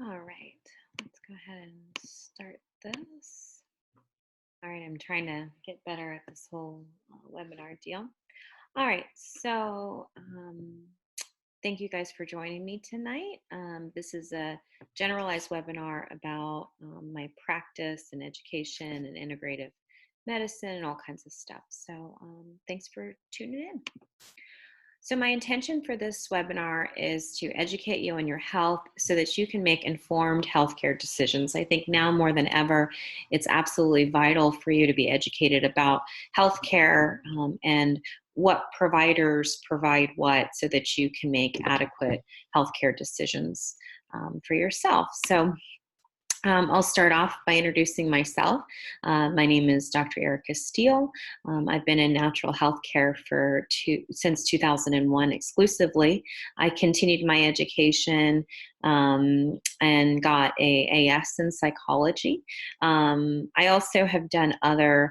All right, let's go ahead and start this. All right, I'm trying to get better at this whole webinar deal. All right, so thank you guys for joining me tonight. This is a generalized webinar about my practice and education and integrative medicine and all kinds of stuff. So thanks for tuning in. So my intention for this webinar is to educate you on your health so that you can make informed healthcare decisions. I think now more than ever, it's absolutely vital for you to be educated about healthcare and what providers provide what so that you can make adequate healthcare decisions for yourself. So I'll start off by introducing myself. My name is Dr. Erica Steele. I've been in natural health care since 2001 exclusively. I continued my education and got a AS in psychology. I also have done other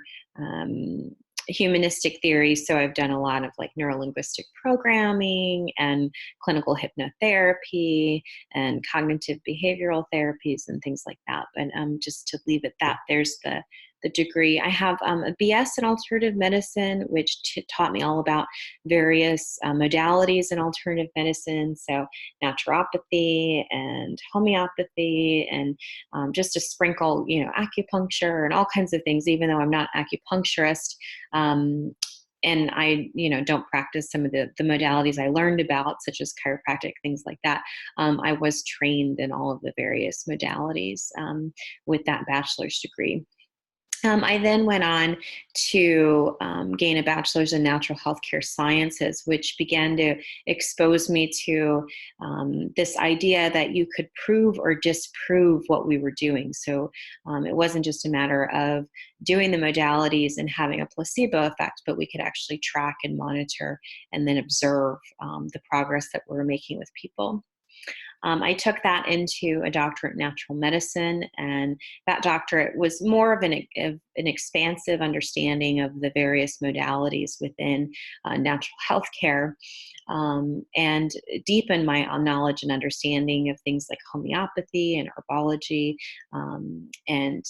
humanistic theories. So I've done a lot of like neurolinguistic programming and clinical hypnotherapy and cognitive behavioral therapies and things like that. But just to leave it that, there's the degree. I have a BS in alternative medicine, which taught me all about various modalities in alternative medicine. So naturopathy and homeopathy and just a sprinkle, acupuncture and all kinds of things, even though I'm not acupuncturist. And I, don't practice some of the modalities I learned about, such as chiropractic, things like that. I was trained in all of the various modalities with that bachelor's degree. I then went on to gain a bachelor's in natural healthcare sciences, which began to expose me to this idea that you could prove or disprove what we were doing. So it wasn't just a matter of doing the modalities and having a placebo effect, but we could actually track and monitor and then observe the progress that we were making with people. I took that into a doctorate in natural medicine, and that doctorate was more of an expansive understanding of the various modalities within natural health care, and deepened my knowledge and understanding of things like homeopathy and herbology, and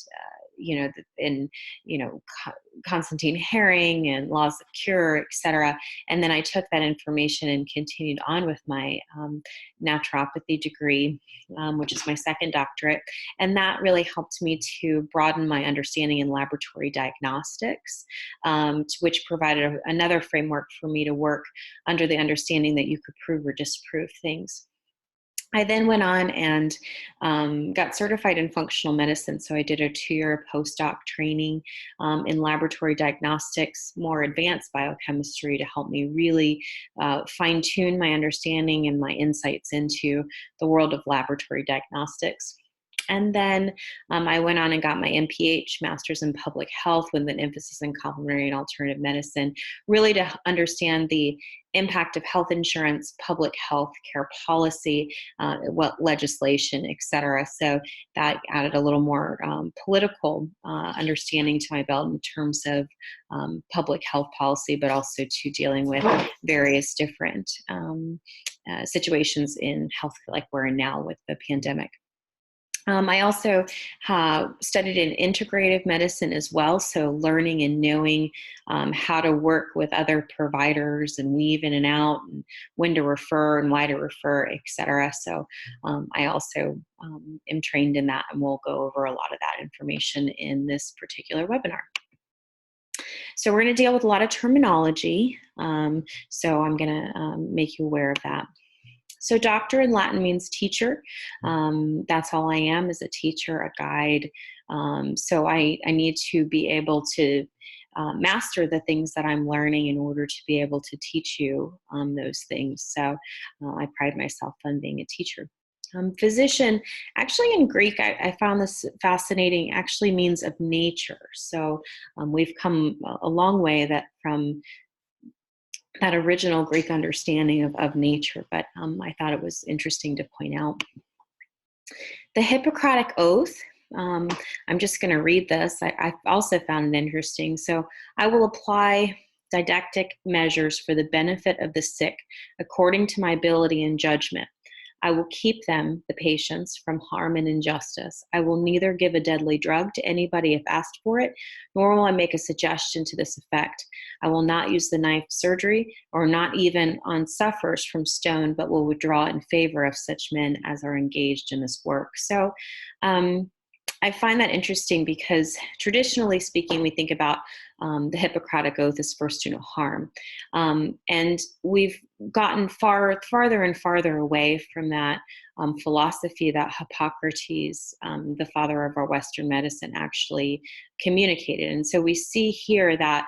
Constantine Herring and laws of cure, et cetera. And then I took that information and continued on with my naturopathy degree, which is my second doctorate. And that really helped me to broaden my understanding in laboratory diagnostics, which provided another framework for me to work under the understanding that you could prove or disprove things. I then went on and got certified in functional medicine. So I did a 2-year postdoc training in laboratory diagnostics, more advanced biochemistry, to help me really fine tune my understanding and my insights into the world of laboratory diagnostics. And then I went on and got my MPH, Master's in Public Health, with an emphasis in complementary and alternative medicine, really to understand the impact of health insurance, public health care policy, what legislation, et cetera. So that added a little more political understanding to my belt in terms of public health policy, but also to dealing with various different situations in health, like we're in now with the pandemic. I also studied in integrative medicine as well, so learning and knowing how to work with other providers and weave in and out, and when to refer and why to refer, et cetera. So I also am trained in that, and we'll go over a lot of that information in this particular webinar. So we're going to deal with a lot of terminology, so I'm going to make you aware of that. So doctor in Latin means teacher. That's all I am, is a teacher, a guide. So I need to be able to master the things that I'm learning in order to be able to teach you those things. So I pride myself on being a teacher. Physician, actually in Greek, I found this fascinating, actually means of nature. So we've come a long way from that original Greek understanding of nature, but I thought it was interesting to point out. The Hippocratic Oath, I'm just going to read this. I also found it interesting. So I will apply didactic measures for the benefit of the sick according to my ability and judgment. I will keep them, the patients, from harm and injustice. I will neither give a deadly drug to anybody if asked for it, nor will I make a suggestion to this effect. I will not use the knife surgery, or not even on sufferers from stone, but will withdraw in favor of such men as are engaged in this work. So I find that interesting because traditionally speaking, we think about the Hippocratic Oath as first do no harm. And we've gotten farther and farther away from that philosophy that Hippocrates, the father of our Western medicine, actually communicated. And so we see here that,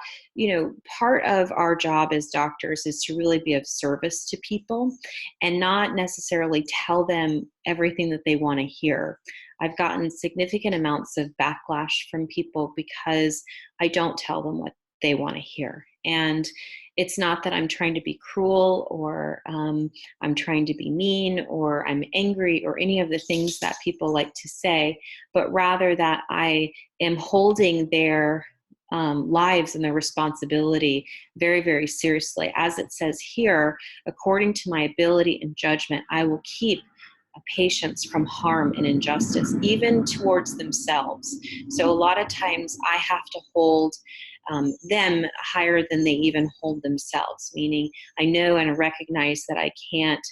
part of our job as doctors is to really be of service to people and not necessarily tell them everything that they want to hear. I've gotten significant amounts of backlash from people because I don't tell them what they want to hear. And it's not that I'm trying to be cruel, or I'm trying to be mean, or I'm angry, or any of the things that people like to say, but rather that I am holding their lives and their responsibility very, very seriously. As it says here, according to my ability and judgment, I will keep patients from harm and injustice, even towards themselves. So a lot of times I have to hold them higher than they even hold themselves, meaning I know and recognize that I can't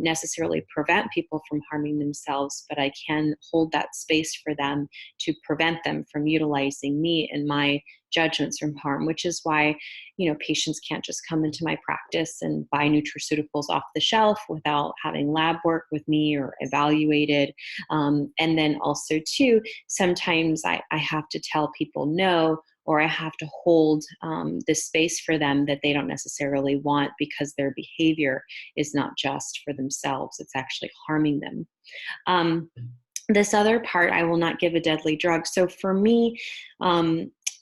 necessarily prevent people from harming themselves, but I can hold that space for them to prevent them from utilizing me and my judgments from harm, which is why, patients can't just come into my practice and buy nutraceuticals off the shelf without having lab work with me or evaluated. And then also too, sometimes I have to tell people no, or I have to hold this space for them that they don't necessarily want, because their behavior is not just for themselves, it's actually harming them. This other part, I will not give a deadly drug. So for me,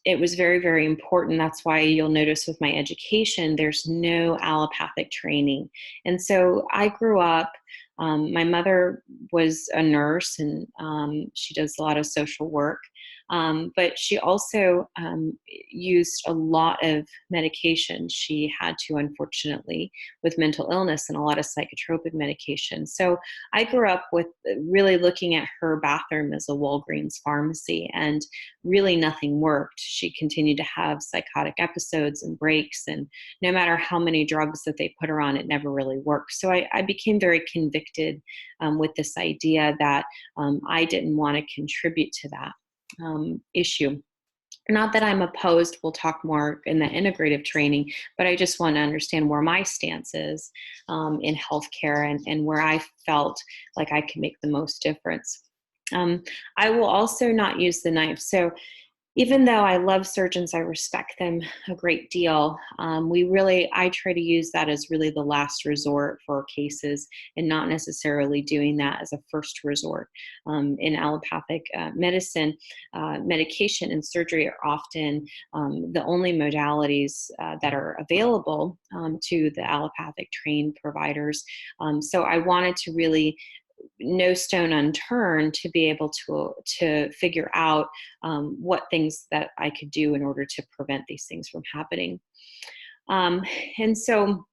it was very, very important. That's why you'll notice with my education, there's no allopathic training. And so I grew up, my mother was a nurse, and she does a lot of social work. But she also used a lot of medication. She had to, unfortunately, with mental illness, and a lot of psychotropic medication. So I grew up with really looking at her bathroom as a Walgreens pharmacy, and really nothing worked. She continued to have psychotic episodes and breaks, and no matter how many drugs that they put her on, it never really worked. So I became very convicted with this idea that I didn't want to contribute to that issue. Not that I'm opposed, we'll talk more in the integrative training, but I just want to understand where my stance is in healthcare, and where I felt like I could make the most difference. I will also not use the knife. So even though I love surgeons, I respect them a great deal. I try to use that as really the last resort for cases, and not necessarily doing that as a first resort. In allopathic medicine, medication and surgery are often the only modalities that are available to the allopathic trained providers. So I wanted to really no stone unturned to be able to figure out what things that I could do in order to prevent these things from happening. And so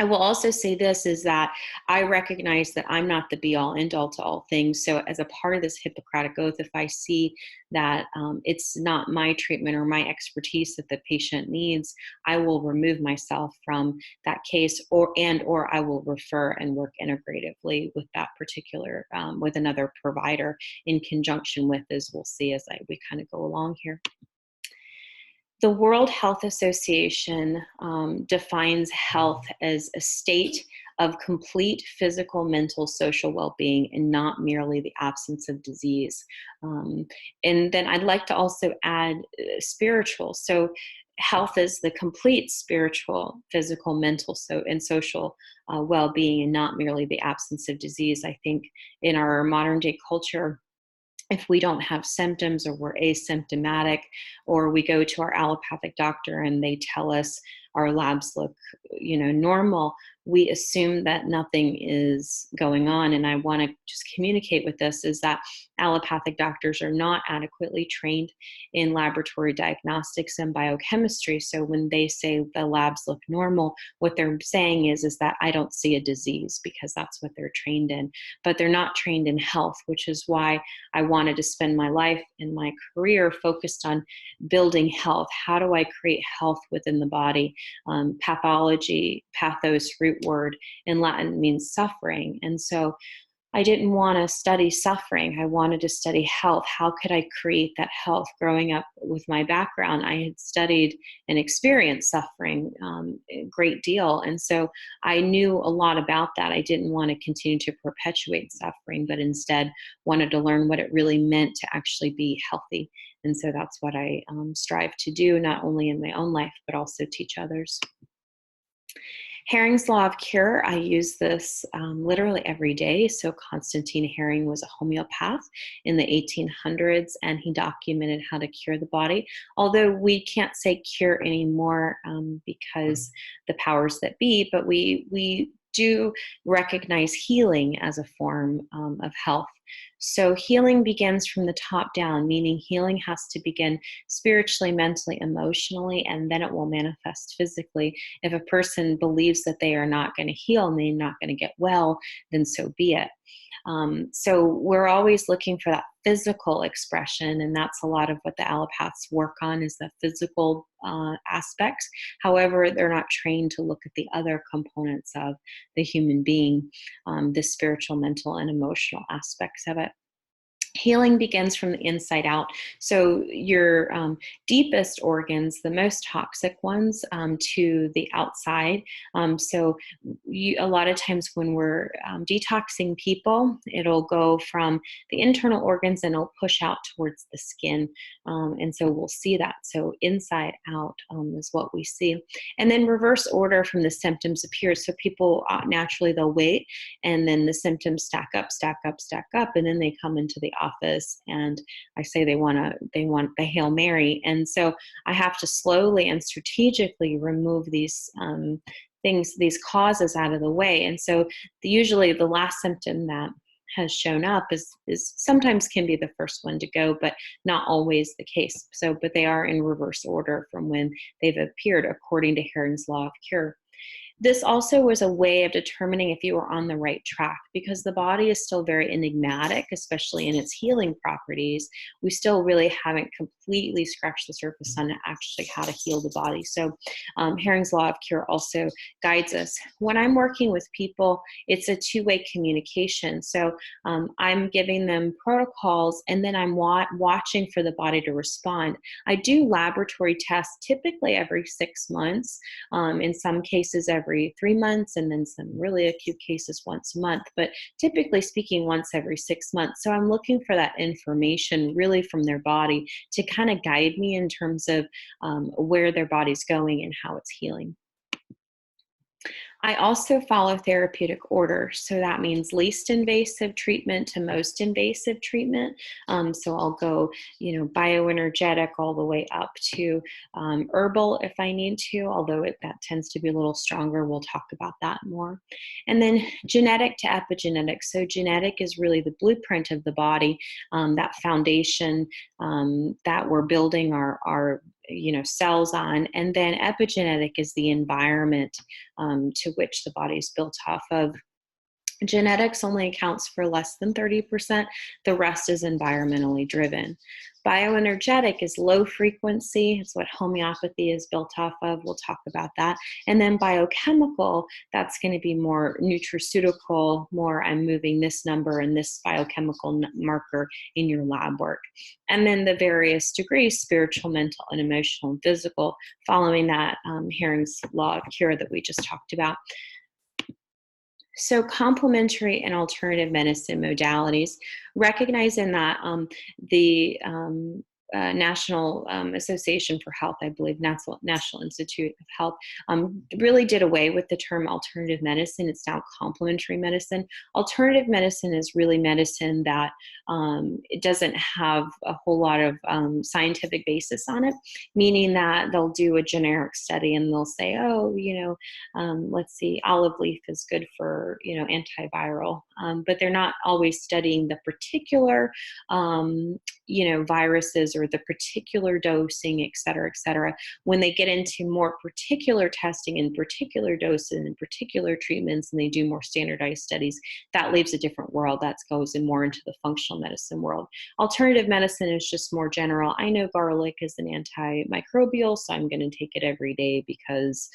I will also say this, is that I recognize that I'm not the be all end all to all things. So as a part of this Hippocratic Oath, if I see that it's not my treatment or my expertise that the patient needs, I will remove myself from that case, or I will refer and work integratively with that particular, with another provider in conjunction with, as we'll see as we kind of go along here. The World Health Association defines health as a state of complete physical, mental, social well-being, and not merely the absence of disease. And then I'd like to also add spiritual. So health is the complete spiritual, physical, mental, and social well-being, and not merely the absence of disease. I think in our modern day culture, if we don't have symptoms, or we're asymptomatic, or we go to our allopathic doctor and they tell us our labs look, normal, we assume that nothing is going on. And I want to just communicate with this is that allopathic doctors are not adequately trained in laboratory diagnostics and biochemistry. So when they say the labs look normal, what they're saying is that I don't see a disease, because that's what they're trained in. But they're not trained in health, which is why I wanted to spend my life and my career focused on building health. How do I create health within the body? Pathology, pathos, root word in Latin means suffering. And so I didn't want to study suffering. I wanted to study health. How could I create that health? Growing up with my background, I had studied and experienced suffering a great deal. And so I knew a lot about that. I didn't want to continue to perpetuate suffering, but instead wanted to learn what it really meant to actually be healthy. And so that's what I strive to do, not only in my own life, but also teach others. Herrings Law of Care, I use this literally every day. So Constantine Herring was a homeopath in the 1800s, and he documented how to cure the body. Although we can't say cure anymore because the powers that be, but we do recognize healing as a form of health. So healing begins from the top down, meaning healing has to begin spiritually, mentally, emotionally, and then it will manifest physically. If a person believes that they are not going to heal and they're not going to get well, then so be it. So we're always looking for that physical expression, and that's a lot of what the allopaths work on, is the physical aspects. However, they're not trained to look at the other components of the human being, the spiritual, mental, and emotional aspects of it. Healing begins from the inside out. So your deepest organs, the most toxic ones, to the outside. So a lot of times when we're detoxing people, it'll go from the internal organs and it'll push out towards the skin. And so we'll see that. So inside out is what we see. And then reverse order from the symptoms appears. So people naturally, they'll wait, and then the symptoms stack up, and then they come into the office, and I say they want the Hail Mary. And so I have to slowly and strategically remove these things, these causes out of the way. And so usually the last symptom that has shown up is sometimes can be the first one to go, but not always the case. So, but they are in reverse order from when they've appeared, according to Herrings Law of Care. This also was a way of determining if you were on the right track, because the body is still very enigmatic, especially in its healing properties. We still really haven't completely scratched the surface on actually how to heal the body. So Herrings Law of Care also guides us. When I'm working with people, it's a two-way communication. So I'm giving them protocols, and then I'm watching for the body to respond. I do laboratory tests typically every 6 months, in some cases every 3 months, and then some really acute cases once a month, but typically speaking once every 6 months. So I'm looking for that information really from their body to kind of guide me in terms of where their body's going and how it's healing. I also follow therapeutic order. So that means least invasive treatment to most invasive treatment. So I'll go, bioenergetic all the way up to herbal if I need to, although that tends to be a little stronger. We'll talk about that more. And then genetic to epigenetic. So genetic is really the blueprint of the body, that foundation that we're building our cells on. And then epigenetic is the environment to which the body is built off of. Genetics only accounts for less than 30%. The rest is environmentally driven. Bioenergetic is low frequency. It's what homeopathy is built off of. We'll talk about that. And then biochemical, that's going to be more nutraceutical, more I'm moving this number and this biochemical marker in your lab work. And then the various degrees, spiritual, mental, and emotional, and physical, following that Herrings Law of Care that we just talked about. So complementary and alternative medicine modalities, recognizing that the National Association for Health, I believe, National Institute of Health, really did away with the term alternative medicine. It's now complementary medicine. Alternative medicine is really medicine that it doesn't have a whole lot of scientific basis on it, meaning that they'll do a generic study and they'll say, oh, let's see, olive leaf is good for, antiviral, but they're not always studying the particular, viruses or the particular dosing, et cetera, et cetera. When they get into more particular testing and particular doses and particular treatments, and they do more standardized studies, that leaves a different world. That goes in more into the functional medicine world. Alternative medicine is just more general. I know garlic is an antimicrobial, so I'm going to take it every day because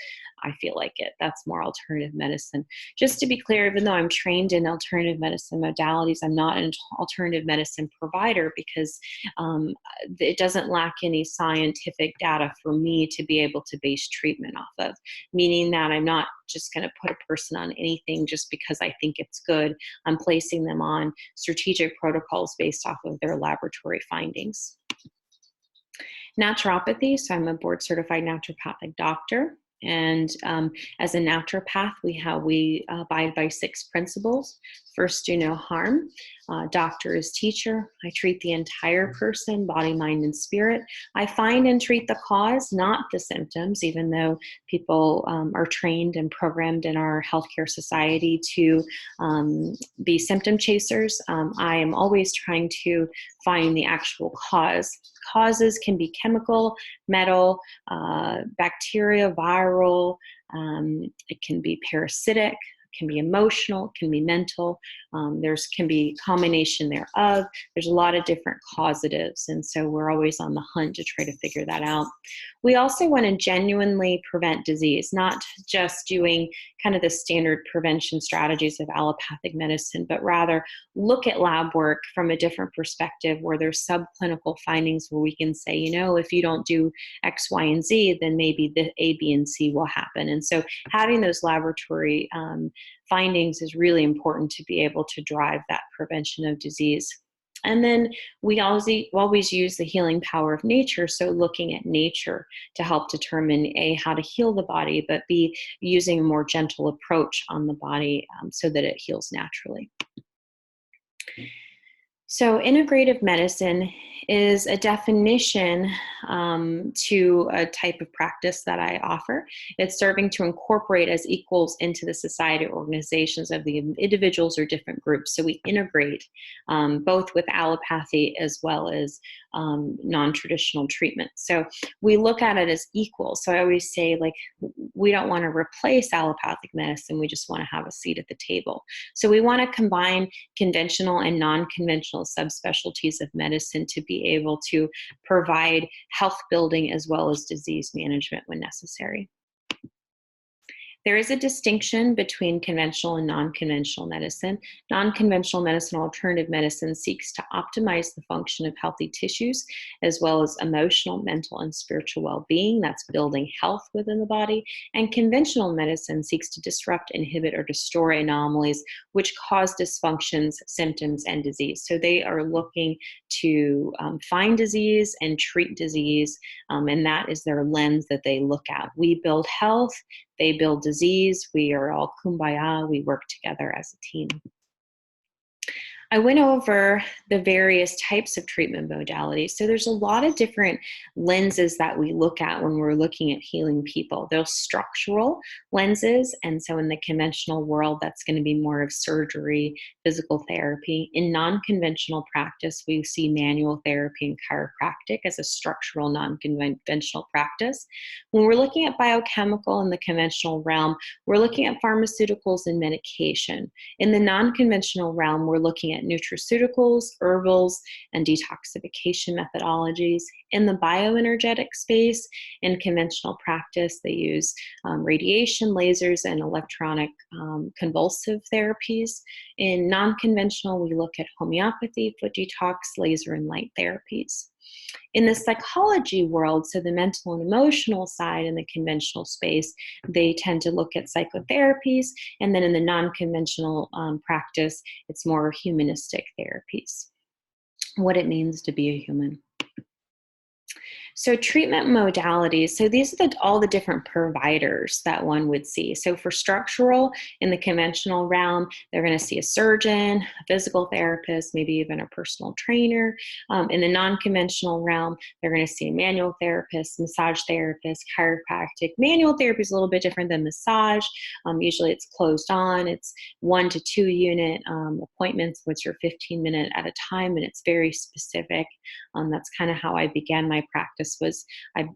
I feel like it. That's more alternative medicine. Just to be clear, even though I'm trained in alternative medicine modalities, I'm not an alternative medicine provider because it doesn't lack any scientific data for me to be able to base treatment off of, meaning that I'm not just going to put a person on anything just because I think it's good. I'm placing them on strategic protocols based off of their laboratory findings. Naturopathy, so I'm a board certified naturopathic doctor. And as a naturopath, we abide by 6 principles. First, do no harm. Doctor is teacher. I treat the entire person, body, mind, and spirit. I find and treat the cause, not the symptoms, even though people are trained and programmed in our healthcare society to be symptom chasers. I am always trying to find the actual cause. Causes can be chemical, metal, bacteria, viral. It can be parasitic. Can be emotional, can be mental, can be combination thereof. There's a lot of different causatives, and so we're always on the hunt to try to figure that out. We also want to genuinely prevent disease, not just doing kind of the standard prevention strategies of allopathic medicine, but rather look at lab work from a different perspective where there's subclinical findings where we can say, if you don't do X, Y, and Z, then maybe the A, B, and C will happen. And so having those laboratory findings is really important to be able to drive that prevention of disease. And then we always use the healing power of nature, so looking at nature to help determine A, how to heal the body, but B, using a more gentle approach on the body so that it heals naturally. So integrative medicine is a definition to a type of practice that I offer. It's serving to incorporate as equals into the society organizations of the individuals or different groups. So we integrate both with allopathy as well as non-traditional treatment. So we look at it as equal. So I always say, we don't want to replace allopathic medicine. We just want to have a seat at the table. So we want to combine conventional and non-conventional subspecialties of medicine to be able to provide health building as well as disease management when necessary. There is a distinction between conventional and non-conventional medicine. Non-conventional medicine, alternative medicine, seeks to optimize the function of healthy tissues, as well as emotional, mental, and spiritual well-being. That's building health within the body. And conventional medicine seeks to disrupt, inhibit, or destroy anomalies which cause dysfunctions, symptoms, and disease. So they are looking to find disease and treat disease, and that is their lens that they look at. We build health. They build disease. We are all kumbaya. We work together as a team. I went over the various types of treatment modalities. So there's a lot of different lenses that we look at when we're looking at healing people. There's structural lenses. And so in the conventional world, that's going to be more of surgery, physical therapy. In non-conventional practice, we see manual therapy and chiropractic as a structural non-conventional practice. When we're looking at biochemical in the conventional realm, we're looking at pharmaceuticals and medication. In the non-conventional realm, we're looking at nutraceuticals, herbals, and detoxification methodologies. In the bioenergetic space, in conventional practice, they use radiation, lasers, and electronic convulsive therapies. In non-conventional, we look at homeopathy, foot detox, laser, and light therapies. In the psychology world, so the mental and emotional side in the conventional space, they tend to look at psychotherapies, and then in the non-conventional practice, it's more humanistic therapies. What it means to be a human. So treatment modalities, so these are all the different providers that one would see. So for structural, in the conventional realm, they're going to see a surgeon, a physical therapist, maybe even a personal trainer. In the non-conventional realm, they're going to see a manual therapist, massage therapist, chiropractic. Manual therapy is a little bit different than massage. Usually it's closed on. It's 1 to 2 unit appointments, which are 15-minute at a time, and it's very specific. That's kind of how I began my practice.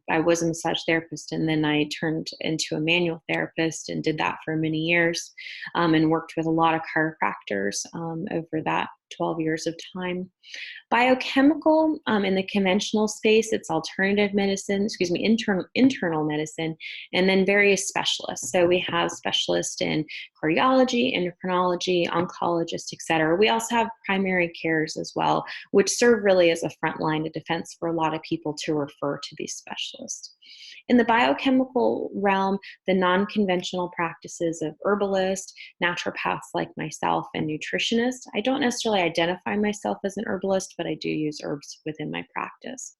I was a massage therapist, and then I turned into a manual therapist and did that for many years, and worked with a lot of chiropractors over that 12 years of time. Biochemical, in the conventional space, it's alternative medicine, internal medicine, and then various specialists. So we have specialists in cardiology, endocrinology, oncologists, et cetera. We also have primary cares as well, which serve really as a front line of defense for a lot of people to refer to these specialists. In the biochemical realm, the non-conventional practices of herbalists, naturopaths like myself, and nutritionists. I don't necessarily identify myself as an herbalist, but I do use herbs within my practice.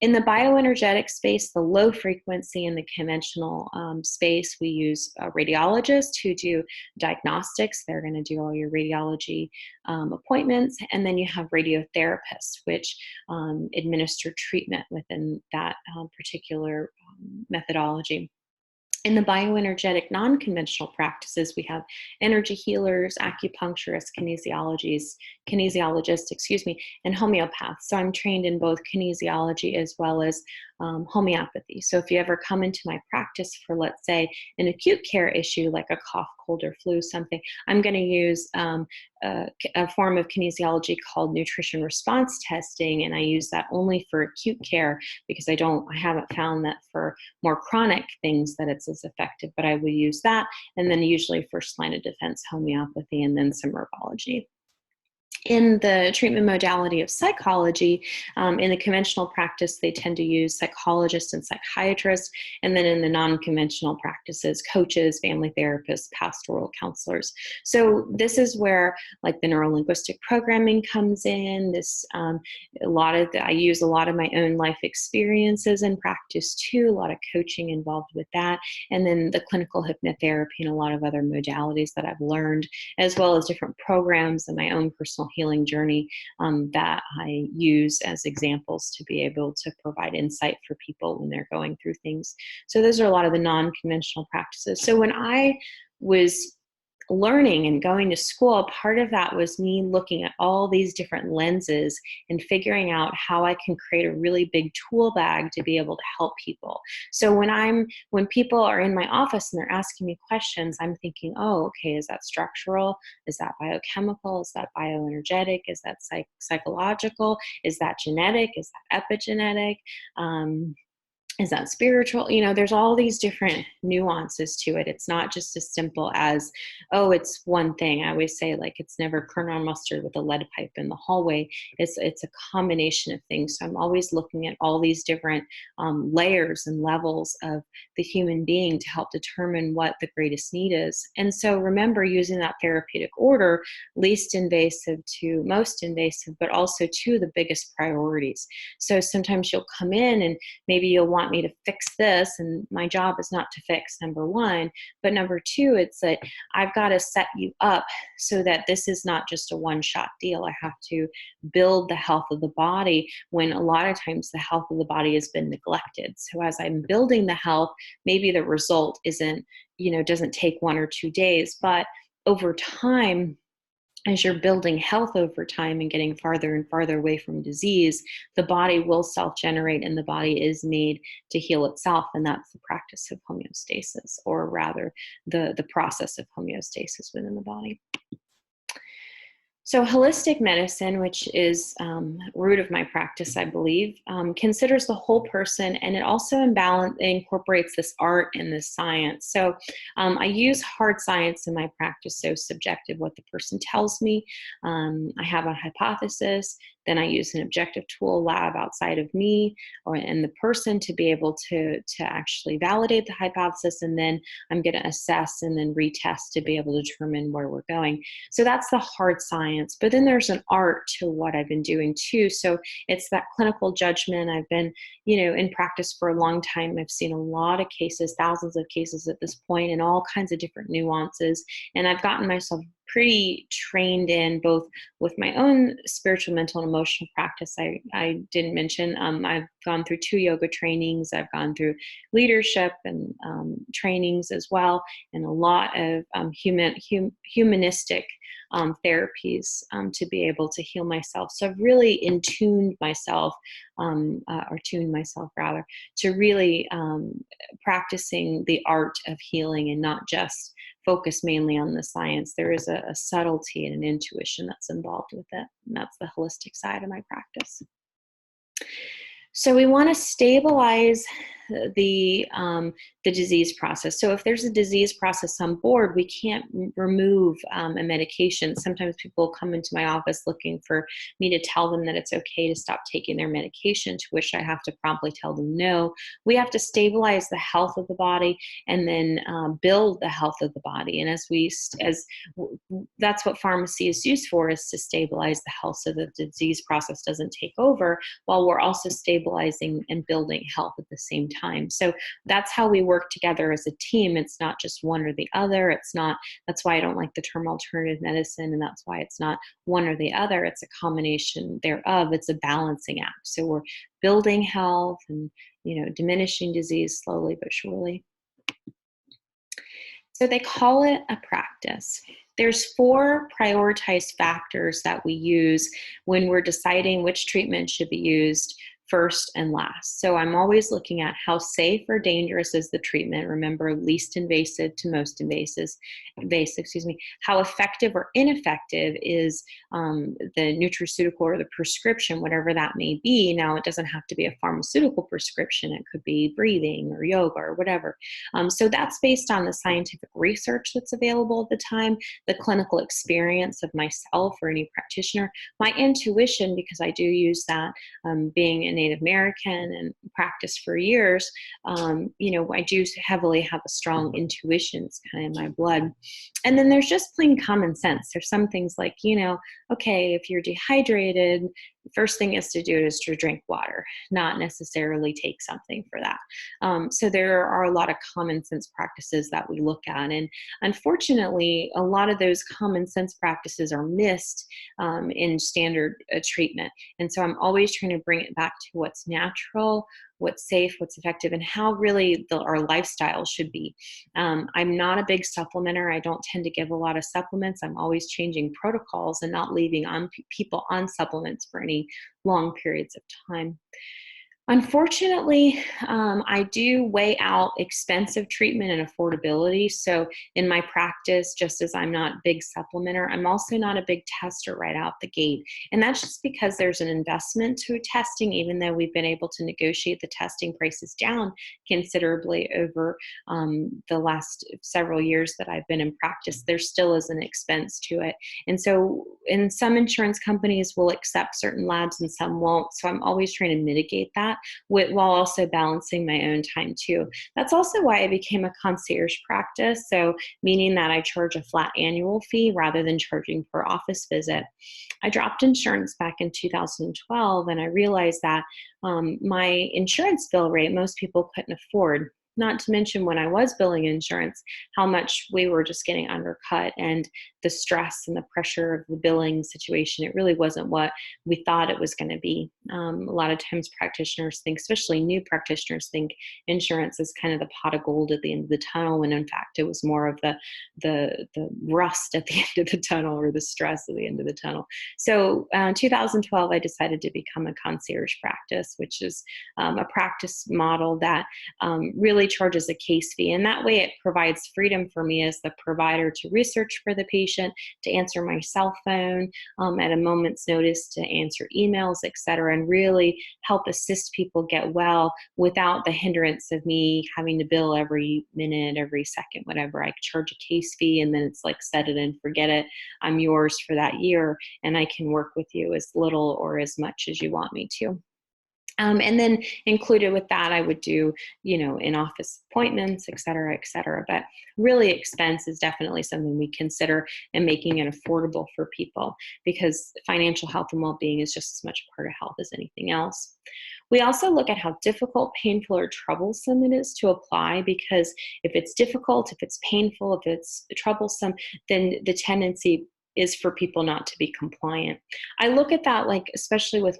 In the bioenergetic space, the low frequency in the conventional space, we use radiologists who do diagnostics. They're going to do all your radiology appointments. And then you have radiotherapists, which administer treatment within that particular methodology. In the bioenergetic non-conventional practices, we have energy healers, acupuncturists, kinesiologists, and homeopaths. So I'm trained in both kinesiology as well as homeopathy. So if you ever come into my practice for, let's say, an acute care issue like a cough, cold, or flu, something, I'm going to use a form of kinesiology called nutrition response testing, and I use that only for acute care because I haven't found that for more chronic things that it's as effective, but I will use that, and then usually first line of defense homeopathy, and then some herbology. In the treatment modality of psychology, in the conventional practice, they tend to use psychologists and psychiatrists, and then in the non-conventional practices, coaches, family therapists, pastoral counselors. So this is where like the neuro-linguistic programming comes in. I use a lot of my own life experiences in practice too, a lot of coaching involved with that, and then the clinical hypnotherapy and a lot of other modalities that I've learned, as well as different programs and my own personal healing journey that I use as examples to be able to provide insight for people when they're going through things. So those are a lot of the non-conventional practices. So when I was learning and going to school, part of that was me looking at all these different lenses and figuring out how I can create a really big tool bag to be able to help people. So when people are in my office and they're asking me questions, I'm thinking, oh, okay, is that structural? Is that biochemical? Is that bioenergetic? Is that psychological? Is that genetic? Is that epigenetic? Is that spiritual? There's all these different nuances to it. It's not just as simple as, oh, it's one thing. I always say, like, it's never kernel mustard with a lead pipe in the hallway. It's a combination of things. So I'm always looking at all these different layers and levels of the human being to help determine what the greatest need is. And so remember, using that therapeutic order, least invasive to most invasive, but also to the biggest priorities. So sometimes you'll come in and maybe you'll want me to fix this, and my job is not to fix, number one, but number two, it's that I've got to set you up so that this is not just a one-shot deal. I have to build the health of the body when a lot of times the health of the body has been neglected. So as I'm building the health, maybe the result doesn't take 1 or 2 days, but over time, as you're building health over time and getting farther and farther away from disease, the body will self-generate, and the body is made to heal itself. And that's the practice of homeostasis, or rather the process of homeostasis within the body. So holistic medicine, which is root of my practice, I believe, considers the whole person, and it also incorporates this art and this science. So I use hard science in my practice, so subjective, what the person tells me. I have a hypothesis. Then I use an objective tool lab outside of me and the person to be able to actually validate the hypothesis. And then I'm going to assess and then retest to be able to determine where we're going. So that's the hard science science, but then there's an art to what I've been doing too. So it's that clinical judgment. I've been, in practice for a long time. I've seen a lot of cases, thousands of cases at this point, and all kinds of different nuances. And I've gotten myself pretty trained in both with my own spiritual, mental, and emotional practice. I didn't mention, I've gone through 2 yoga trainings. I've gone through leadership and trainings as well, and a lot of humanistic therapies to be able to heal myself. So I've really tuned myself rather, to really practicing the art of healing and not just focus mainly on the science. There is a subtlety and an intuition that's involved with it, and that's the holistic side of my practice. So we want to stabilize the disease process. So if there's a disease process on board, we can't remove a medication. Sometimes people come into my office looking for me to tell them that it's okay to stop taking their medication, to which I have to promptly tell them no. We have to stabilize the health of the body and then build the health of the body. And that's what pharmacy is used for, is to stabilize the health so that the disease process doesn't take over, while we're also stabilizing and building health at the same time. So that's how we work together as a team. It's not just one or the other. That's why I don't like the term alternative medicine, and that's why it's not one or the other. It's a combination thereof. It's a balancing act. So we're building health and, diminishing disease slowly but surely. So they call it a practice. There's 4 prioritized factors that we use when we're deciding which treatment should be used first and last. So I'm always looking at how safe or dangerous is the treatment. Remember, least invasive to most invasive, how effective or ineffective is the nutraceutical or the prescription, whatever that may be. Now, it doesn't have to be a pharmaceutical prescription. It could be breathing or yoga or whatever. So that's based on the scientific research that's available at the time, the clinical experience of myself or any practitioner, my intuition, because I do use that, being a Native American and practiced for years, I do heavily have a strong intuition. It's kind of in my blood. And then there's just plain common sense. There's some things like, okay, if you're dehydrated, the first thing is to drink water, not necessarily take something for that. So there are a lot of common sense practices that we look at. And unfortunately, a lot of those common sense practices are missed in standard treatment. And so I'm always trying to bring it back to what's natural, what's safe, what's effective, and how really our lifestyle should be. I'm not a big supplementer. I don't tend to give a lot of supplements. I'm always changing protocols and not leaving people on supplements for any long periods of time. Unfortunately, I do weigh out expensive treatment and affordability. So in my practice, just as I'm not a big supplementer, I'm also not a big tester right out the gate. And that's just because there's an investment to testing, even though we've been able to negotiate the testing prices down considerably over the last several years that I've been in practice. There still is an expense to it. And so in some insurance companies will accept certain labs and some won't. So I'm always trying to mitigate that, while also balancing my own time too. That's also why I became a concierge practice. So meaning that I charge a flat annual fee rather than charging per office visit. I dropped insurance back in 2012, and I realized that my insurance bill rate, most people couldn't afford. Not to mention, when I was billing insurance, how much we were just getting undercut, and the stress and the pressure of the billing situation. It really wasn't what we thought it was going to be. A lot of times practitioners think, especially new practitioners, think insurance is kind of the pot of gold at the end of the tunnel, when in fact it was more of the rust at the end of the tunnel, or the stress at the end of the tunnel. So 2012, I decided to become a concierge practice, which is a practice model that really charges a case fee. And that way it provides freedom for me as the provider to research for the patient, to answer my cell phone at a moment's notice, to answer emails, etc., and really help assist people get well without the hindrance of me having to bill every minute, every second, whatever. I charge a case fee, and then it's like set it and forget it. I'm yours for that year, and I can work with you as little or as much as you want me to. And then included with that, I would do, in-office appointments, et cetera, et cetera. But really, expense is definitely something we consider in making it affordable for people, because financial health and well-being is just as much a part of health as anything else. We also look at how difficult, painful, or troublesome it is to apply, because if it's difficult, if it's painful, if it's troublesome, then the tendency is for people not to be compliant. I look at that, like, especially with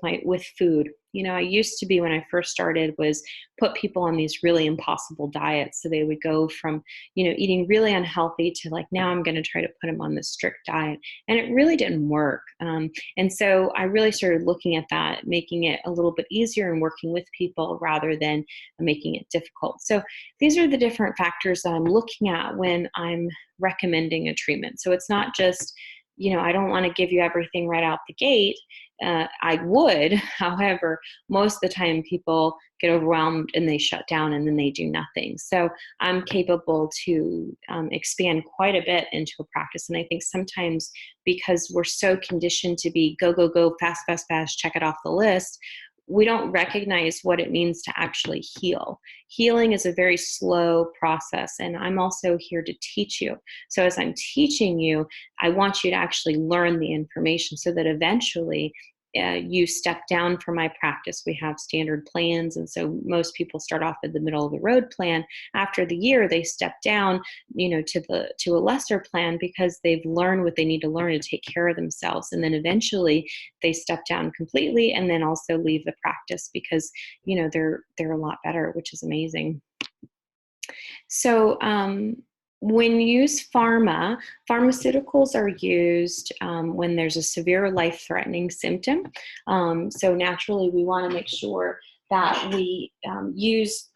food. I used to be, when I first started, was put people on these really impossible diets. So they would go from, eating really unhealthy to, like, now I'm going to try to put them on this strict diet. And it really didn't work. And so I really started looking at that, making it a little bit easier and working with people rather than making it difficult. So these are the different factors that I'm looking at when I'm recommending a treatment. So it's not just, I don't want to give you everything right out the gate. I would, however, most of the time people get overwhelmed and they shut down and then they do nothing. So I'm capable to expand quite a bit into a practice. And I think sometimes, because we're so conditioned to be go, go, go, fast, fast, fast, check it off the list, we don't recognize what it means to actually heal. Healing is a very slow process, and I'm also here to teach you. So as I'm teaching you, I want you to actually learn the information so that eventually you step down from my practice. We have standard plans, and so most people start off at the middle of the road plan. After the year, they step down, to a lesser plan, because they've learned what they need to learn to take care of themselves. And then eventually they step down completely, and then also leave the practice because they're a lot better, which is amazing. So when you use pharmaceuticals are used when there's a severe life-threatening symptom. So naturally, we want to make sure that we use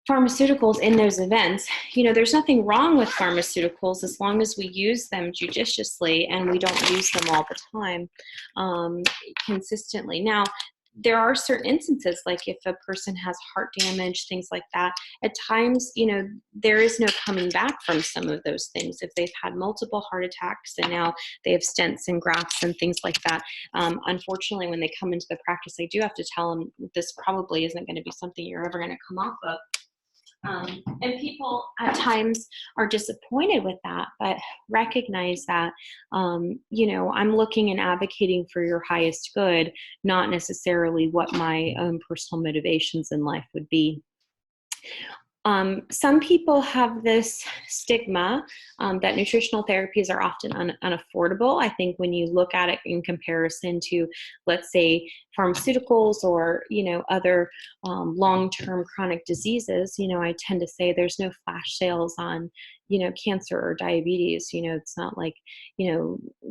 pharmaceuticals in those events. There's nothing wrong with pharmaceuticals as long as we use them judiciously and we don't use them all the time consistently. Now, there are certain instances, like if a person has heart damage, things like that, at times, there is no coming back from some of those things. If they've had multiple heart attacks and now they have stents and grafts and things like that, unfortunately, when they come into the practice, I do have to tell them this probably isn't going to be something you're ever going to come off of. And people at times are disappointed with that, but recognize that, I'm looking and advocating for your highest good, not necessarily what my own personal motivations in life would be. Some people have this stigma that nutritional therapies are often unaffordable. I think when you look at it in comparison to, let's say, pharmaceuticals or, other long-term chronic diseases, I tend to say there's no flash sales on, cancer or diabetes. It's not like,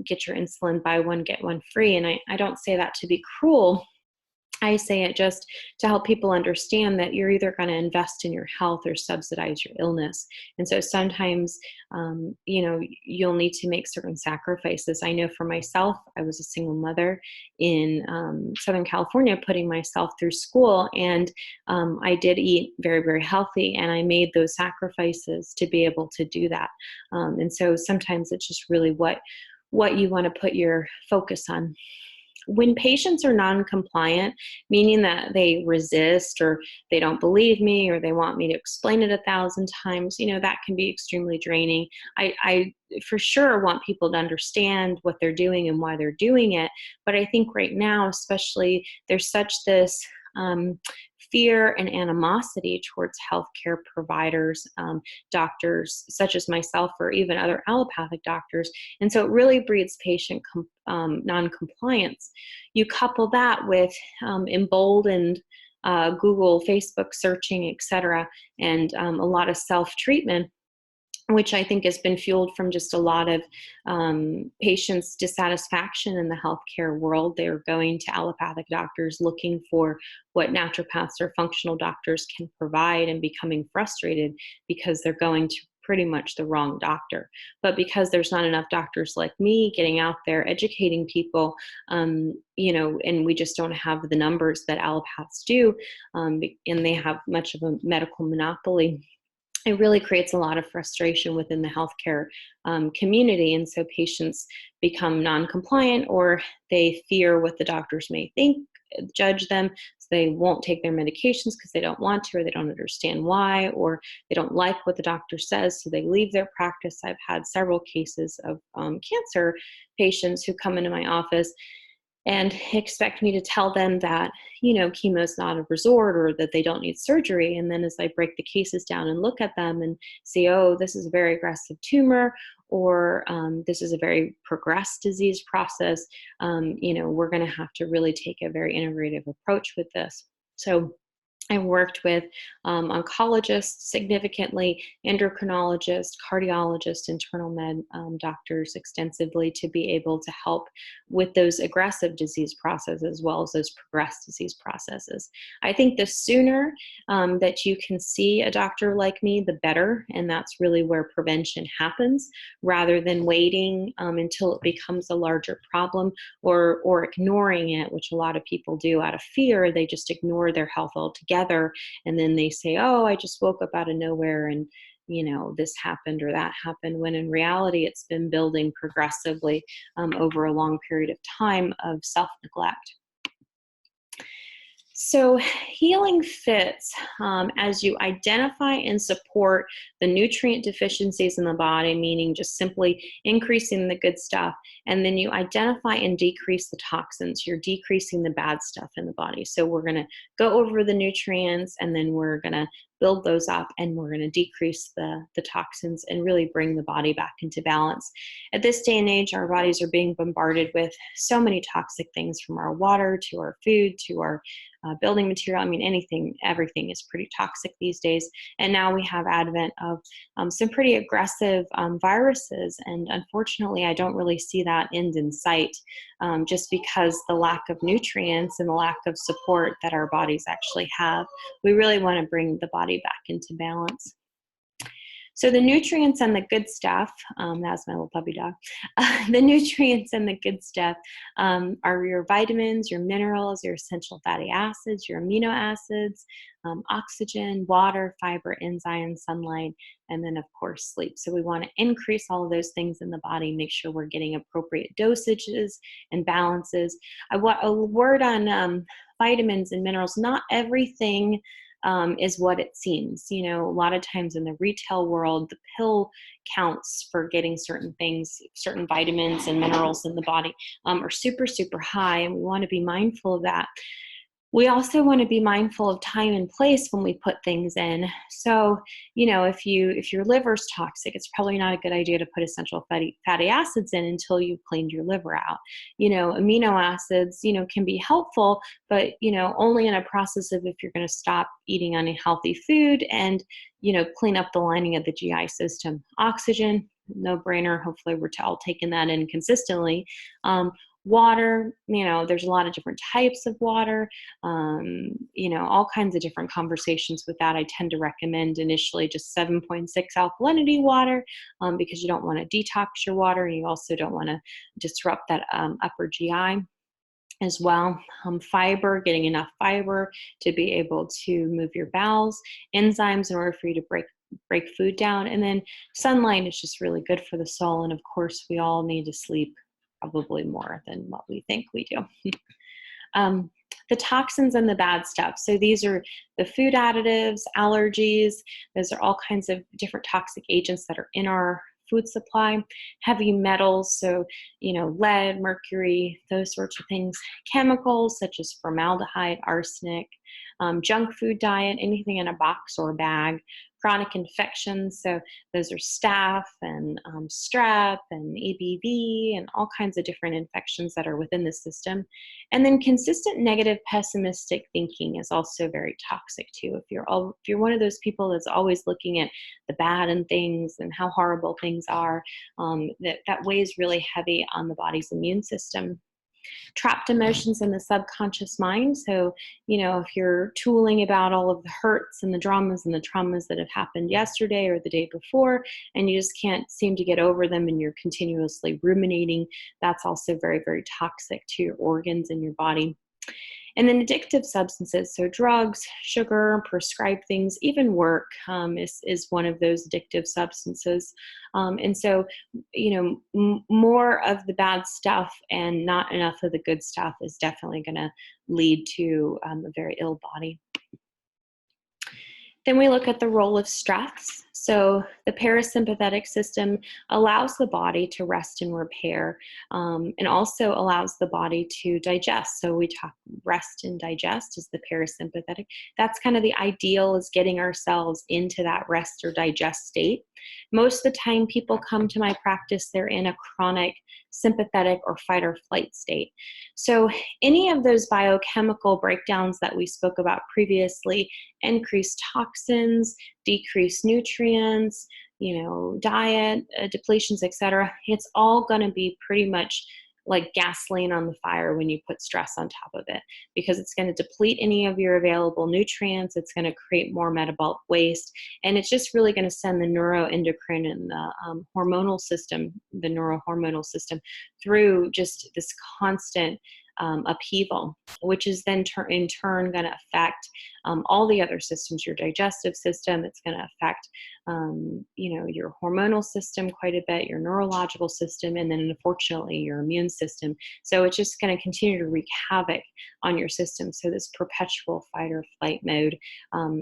get your insulin, buy one, get one free. And I don't say that to be cruel. I say it just to help people understand that you're either going to invest in your health or subsidize your illness. And so sometimes, you'll need to make certain sacrifices. I know for myself, I was a single mother in Southern California, putting myself through school, and I did eat very, very healthy, and I made those sacrifices to be able to do that. And so sometimes it's just really what you want to put your focus on. When patients are non-compliant, meaning that they resist or they don't believe me or they want me to explain it 1,000 times, that can be extremely draining. I for sure want people to understand what they're doing and why they're doing it. But I think right now, especially, there's such this fear and animosity towards healthcare providers, doctors such as myself, or even other allopathic doctors. And so it really breeds patient non-compliance. You couple that with emboldened Google, Facebook searching, et cetera, and a lot of self-treatment, which I think has been fueled from just a lot of patients' dissatisfaction in the healthcare world. They're going to allopathic doctors looking for what naturopaths or functional doctors can provide and becoming frustrated because they're going to pretty much the wrong doctor. But because there's not enough doctors like me getting out there educating people, and we just don't have the numbers that allopaths do, and they have much of a medical monopoly, it really creates a lot of frustration within the healthcare community. And so patients become non-compliant, or they fear what the doctors may think, judge them, they won't take their medications because they don't want to, or they don't understand why, or they don't like what the doctor says, so they leave their practice. I've had several cases of cancer patients who come into my office and expect me to tell them that, chemo is not a resort or that they don't need surgery. And then as I break the cases down and look at them and say, oh, this is a very aggressive tumor, or this is a very progressed disease process, we're going to have to really take a very integrative approach with this. So I worked with oncologists significantly, endocrinologists, cardiologists, internal med doctors extensively to be able to help with those aggressive disease processes as well as those progressed disease processes. I think the sooner that you can see a doctor like me, the better, and that's really where prevention happens, rather than waiting until it becomes a larger problem or ignoring it, which a lot of people do out of fear. They just ignore their health altogether. And then they say, oh, I just woke up out of nowhere and, this happened or that happened, when in reality, it's been building progressively over a long period of time of self-neglect. So healing fits as you identify and support the nutrient deficiencies in the body, meaning just simply increasing the good stuff, and then you identify and decrease the toxins. You're decreasing the bad stuff in the body. So we're going to go over the nutrients, and then we're going to build those up, and we're going to decrease the toxins and really bring the body back into balance. At this day and age, our bodies are being bombarded with so many toxic things, from our water to our food to our building material. I mean, everything is pretty toxic these days. And now we have advent of some pretty aggressive viruses. And unfortunately, I don't really see that end in sight, just because the lack of nutrients and the lack of support that our bodies actually have. We really want to bring the body back into balance. So the nutrients and the good stuff, that's my little puppy dog. The nutrients and the good stuff are your vitamins, your minerals, your essential fatty acids, your amino acids, oxygen, water, fiber, enzymes, sunlight, and then of course sleep. So we want to increase all of those things in the body, make sure we're getting appropriate dosages and balances. A word on vitamins and minerals. Not everything is what it seems. A lot of times in the retail world, the pill counts for getting certain things, certain vitamins and minerals in the body are super, super high, and we want to be mindful of that. We also want to be mindful of time and place when we put things in. So, if your liver's toxic, it's probably not a good idea to put essential fatty acids in until you've cleaned your liver out. Amino acids, can be helpful, but, only in a process of if you're going to stop eating unhealthy food and, clean up the lining of the GI system. Oxygen, no brainer. Hopefully we're all taking that in consistently. Water, there's a lot of different types of water, all kinds of different conversations with that. I tend to recommend initially just 7.6 alkalinity water because you don't want to detox your water, and you also don't want to disrupt that upper GI as well. Fiber, getting enough fiber to be able to move your bowels, enzymes in order for you to break food down, and then sunlight is just really good for the soul. And of course, we all need to sleep, probably more than what we think we do. The toxins and the bad stuff. So these are the food additives, allergies. Those are all kinds of different toxic agents that are in our food supply. Heavy metals, so lead, mercury, those sorts of things. Chemicals such as formaldehyde, arsenic, junk food diet, anything in a box or a bag. Chronic infections, so those are staph and strep and EBV and all kinds of different infections that are within the system. And then consistent negative pessimistic thinking is also very toxic too. If you're one of those people that's always looking at the bad in things and how horrible things are, that weighs really heavy on the body's immune system. Trapped emotions in the subconscious mind. So, if you're tooling about all of the hurts and the dramas and the traumas that have happened yesterday or the day before, and you just can't seem to get over them and you're continuously ruminating, that's also very, very toxic to your organs and your body. And then addictive substances, so drugs, sugar, prescribed things, even work is one of those addictive substances. And so, more of the bad stuff and not enough of the good stuff is definitely going to lead to a very ill body. Then we look at the role of stress. So the parasympathetic system allows the body to rest and repair, and also allows the body to digest. So we talk rest and digest is the parasympathetic. That's kind of the ideal, is getting ourselves into that rest or digest state. Most of the time people come to my practice, they're in a chronic sympathetic or fight or flight state. So any of those biochemical breakdowns that we spoke about previously, increased toxins, decreased nutrients, diet, depletions, etc. It's all going to be pretty much like gasoline on the fire when you put stress on top of it, because it's going to deplete any of your available nutrients. It's going to create more metabolic waste, and it's just really going to send the neuroendocrine and the hormonal system, the neurohormonal system, through just this constant upheaval, which is then in turn going to affect all the other systems, your digestive system. It's going to affect, your hormonal system quite a bit, your neurological system, and then unfortunately your immune system. So it's just going to continue to wreak havoc on your system. So this perpetual fight or flight mode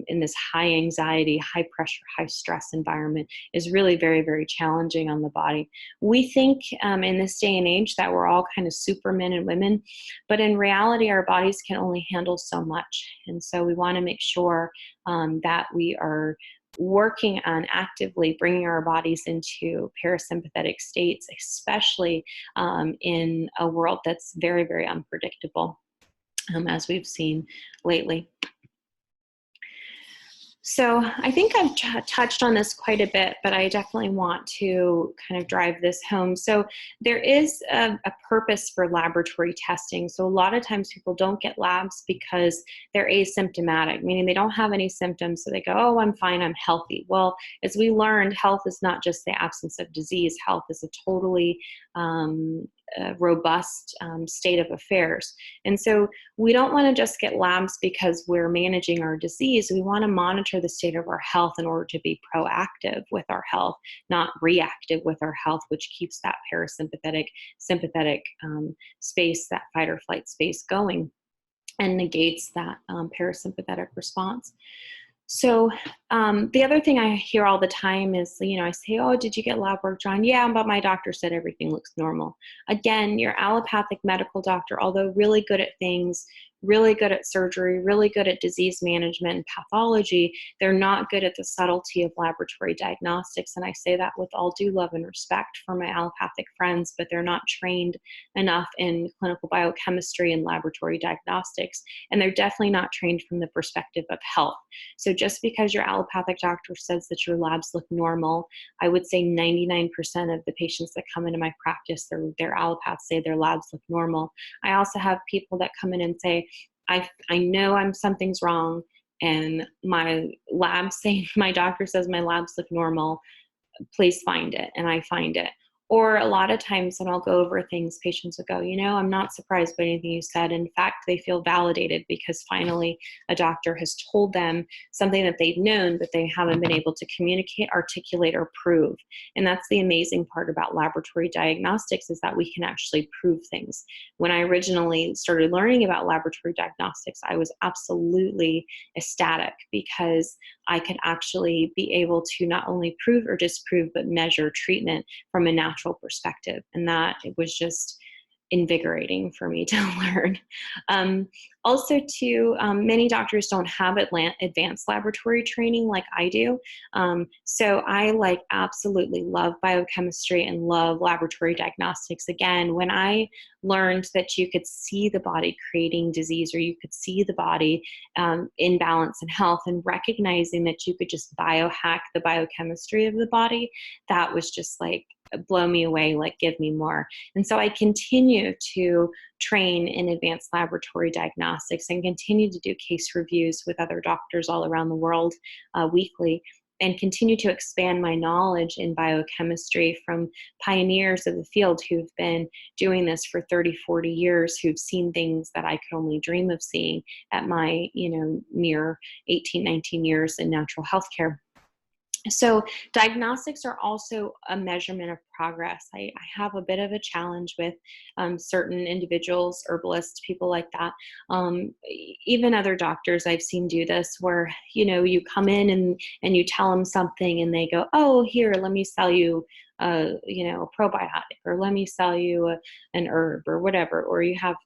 in this high anxiety, high pressure, high stress environment is really very, very challenging on the body. We think in this day and age that we're all kind of supermen and women, but in reality, our bodies can only handle so much. And so we want to make sure that we are working on actively bringing our bodies into parasympathetic states, especially in a world that's very, very unpredictable, as we've seen lately. So I think I've touched on this quite a bit, but I definitely want to kind of drive this home. So there is a purpose for laboratory testing. So a lot of times people don't get labs because they're asymptomatic, meaning they don't have any symptoms. So they go, oh, I'm fine, I'm healthy. Well, as we learned, health is not just the absence of disease. Health is a totally robust state of affairs. And so we don't want to just get labs because we're managing our disease. We want to monitor the state of our health in order to be proactive with our health, not reactive with our health, which keeps that parasympathetic, sympathetic space, that fight or flight space going, and negates that parasympathetic response. So the other thing I hear all the time is, I say, oh, did you get lab work done? Yeah, but my doctor said everything looks normal. Again, your allopathic medical doctor, although really good at things, really good at surgery, really good at disease management and pathology, they're not good at the subtlety of laboratory diagnostics. And I say that with all due love and respect for my allopathic friends, but they're not trained enough in clinical biochemistry and laboratory diagnostics. And they're definitely not trained from the perspective of health. So just because your allopathic doctor says that your labs look normal, I would say 99% of the patients that come into my practice, their allopaths say their labs look normal. I also have people that come in and say, I know something's wrong, and my doctor says my labs look normal. Please find it, and I find it. Or a lot of times when I'll go over things, patients will go, I'm not surprised by anything you said. In fact, they feel validated because finally a doctor has told them something that they've known, but they haven't been able to communicate, articulate, or prove. And that's the amazing part about laboratory diagnostics, is that we can actually prove things. When I originally started learning about laboratory diagnostics, I was absolutely ecstatic because I could actually be able to not only prove or disprove, but measure treatment from a natural perspective. And that it was just invigorating for me to learn. Also, too, many doctors don't have advanced laboratory training like I do. So I absolutely love biochemistry and love laboratory diagnostics. Again, when I learned that you could see the body creating disease, or you could see the body in balance and health, and recognizing that you could just biohack the biochemistry of the body, that was just blow me away, give me more. And so I continue to train in advanced laboratory diagnostics and continue to do case reviews with other doctors all around the world weekly. and continue to expand my knowledge in biochemistry from pioneers of the field who've been doing this for 30, 40 years, who've seen things that I could only dream of seeing at my, mere 18, 19 years in natural healthcare. So diagnostics are also a measurement of progress. I have a bit of a challenge with certain individuals, herbalists, people like that. Even other doctors I've seen do this where, you come in and you tell them something and they go, oh, here, let me sell you a probiotic, or let me sell you an herb or whatever. Or you have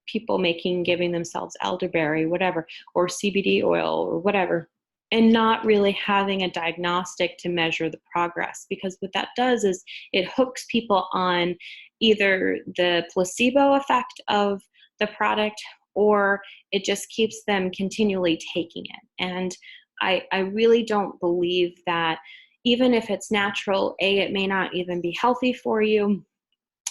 people giving themselves elderberry, whatever, or CBD oil or whatever, and not really having a diagnostic to measure the progress. Because what that does is it hooks people on either the placebo effect of the product, or it just keeps them continually taking it. And I really don't believe that, even if it's natural, it may not even be healthy for you.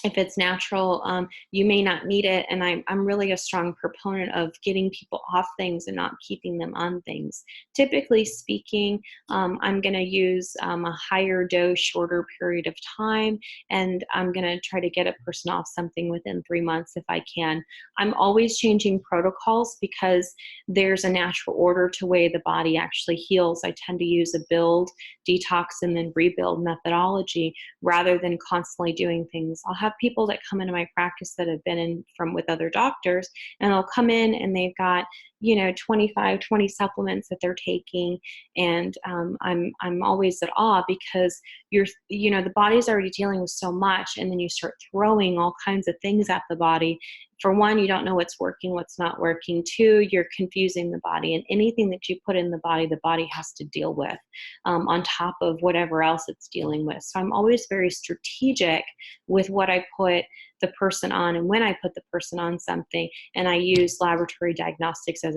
If it's natural, you may not need it. And I'm really a strong proponent of getting people off things and not keeping them on things. Typically speaking, I'm going to use a higher dose, shorter period of time, and I'm going to try to get a person off something within 3 months if I can. I'm always changing protocols because there's a natural order to way the body actually heals. I tend to use a build, detox, and then rebuild methodology rather than constantly doing things. I'll have people that come into my practice that have been in with other doctors, and they'll come in and they've got 25, 20 supplements that they're taking, and I'm always at awe because the body's already dealing with so much, and then you start throwing all kinds of things at the body. For one, you don't know what's working, what's not working. Two, you're confusing the body, and anything that you put in the body has to deal with on top of whatever else it's dealing with. So I'm always very strategic with what I put the person on and when I put the person on something, and I use laboratory diagnostics as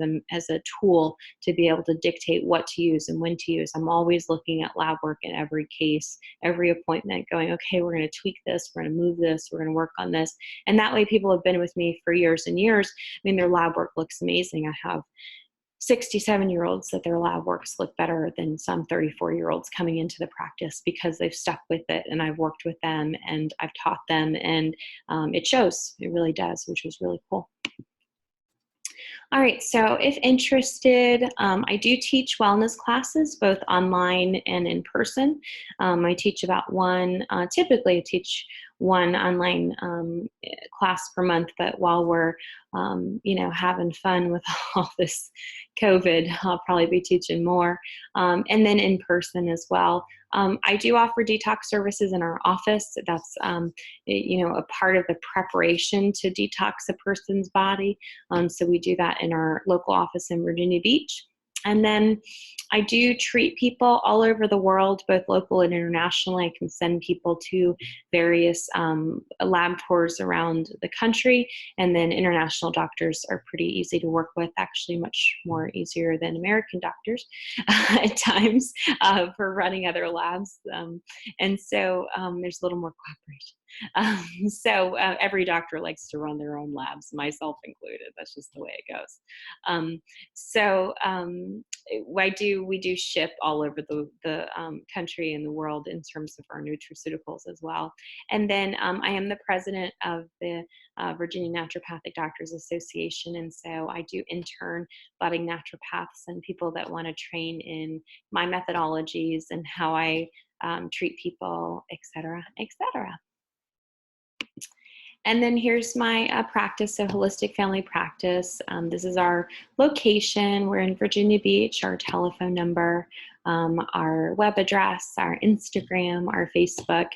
a tool to be able to dictate what to use and when to use. I'm always looking at lab work in every case, every appointment, going, okay, we're going to tweak this, we're going to move this, we're going to work on this. And that way people have been with me for years and years. I mean, their lab work looks amazing. I have 67-year-olds that their lab works look better than some 34-year-olds coming into the practice because they've stuck with it, and I've worked with them and I've taught them, and it shows. It really does, which was really cool. All right, so if interested, I do teach wellness classes, both online and in person. I teach about typically I teach one online class per month, but while we're, having fun with all this COVID, I'll probably be teaching more, and then in person as well. I do offer detox services in our office. That's, a part of the preparation to detox a person's body. So we do that in our local office in Virginia Beach. And then I do treat people all over the world, both local and internationally. I can send people to various lab tours around the country. And then international doctors are pretty easy to work with, actually much more easier than American doctors at times for running other labs. And so there's a little more cooperation. So every doctor likes to run their own labs, myself included. That's just the way it goes. We do ship all over the country and the world in terms of our nutraceuticals as well. And then I am the president of the Virginia Naturopathic Doctors Association, and so I do intern budding naturopaths and people that want to train in my methodologies and how I treat people, et cetera, et cetera. And then here's my practice, so Holistic Family Practice. This is our location. We're in Virginia Beach, our telephone number, our web address, our Instagram, our Facebook,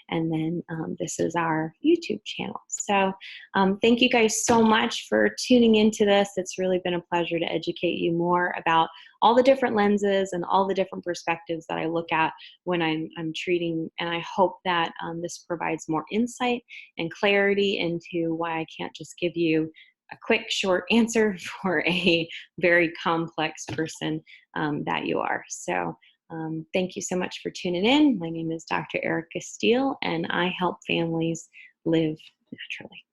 and then this is our YouTube channel. So thank you guys so much for tuning into this. It's really been a pleasure to educate you more about all the different lenses and all the different perspectives that I look at when I'm treating. And I hope that this provides more insight and clarity into why I can't just give you a quick, short answer for a very complex person that you are. So thank you so much for tuning in. My name is Dr. Erica Steele, and I help families live naturally.